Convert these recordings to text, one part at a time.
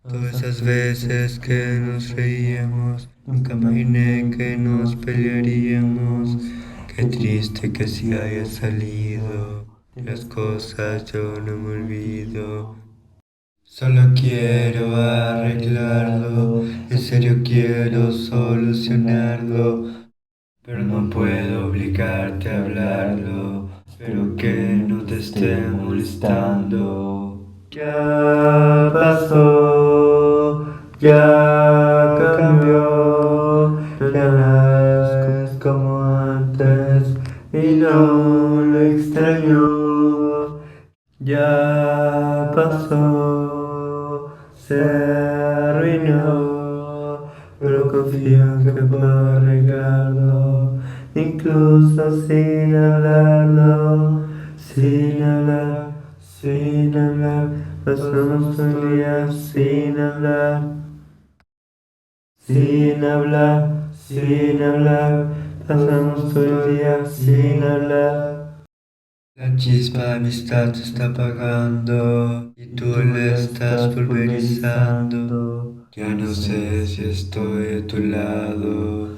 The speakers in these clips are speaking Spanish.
Todas esas veces que nos reíamos, nunca imaginé que nos pelearíamos. Qué triste que si haya salido, de las cosas yo no me olvido. Solo quiero arreglarlo, en serio quiero solucionarlo, pero no puedo obligarte a hablarlo, espero que no te esté molestando. Ya pasó, ya cambió, ya no es como antes y no lo extraño. Ya pasó, se arruinó, pero confío en que puedo arreglarlo, incluso sin hablarlo, sin hablar, sin hablar, pasamos un día sin hablar, sin hablar, sin hablar, pasamos todo el día sin hablar. La chispa de amistad se está apagando y tú la estás pulverizando. Ya no sé si estoy a tu lado,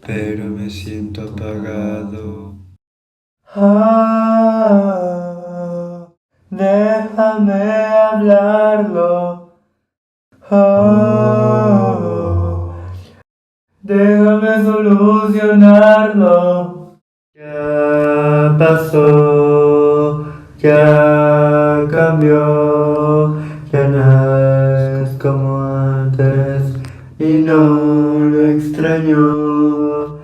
pero me siento apagado. Ah, déjame hablarlo. Ah, déjame solucionarlo. Ya pasó, ya cambió, ya no es como antes y no lo extraño.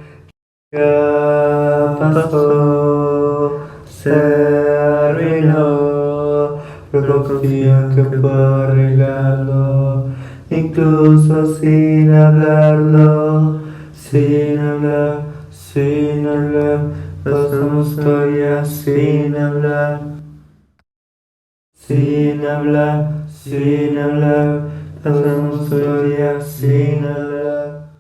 Ya pasó, se arruinó, pero confío en que puedo arreglarlo, incluso sin hablarlo, sin hablar, sin hablar, pasamos todo el día sin hablar, sin hablar, sin hablar, pasamos todo el día sin hablar.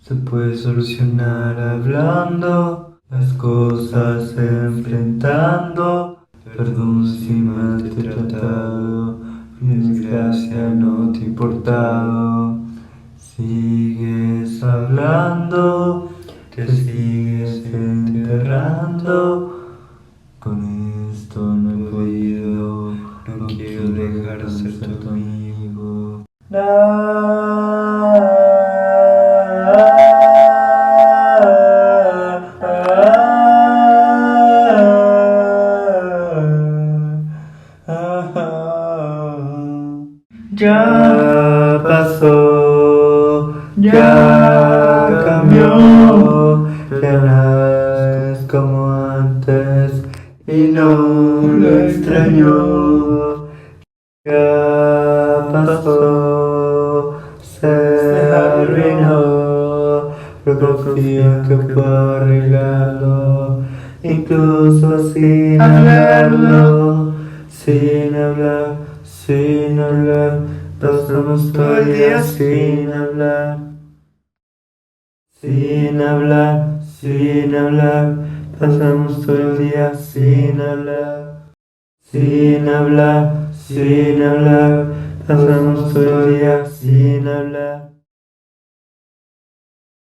Se puede solucionar hablando, las cosas enfrentando. Perdón si mal te he tratado, mi desgracia no te ha importado. Sigues hablando, te sigues enterrando. Con esto no he podido, no quiero dejar de ser tu amigo. Ya pasó, ya cambió, ya no es como antes y no lo extraño. Ya pasó, se arruinó, pero confío en que puedo arreglarlo, incluso sin hablarlo, sin hablar, sin hablar, pasamos todo el día sin hablar, sin hablar, sin hablar, pasamos todo el día sin hablar. Sin hablar, sin hablar, pasamos todo el día sin hablar.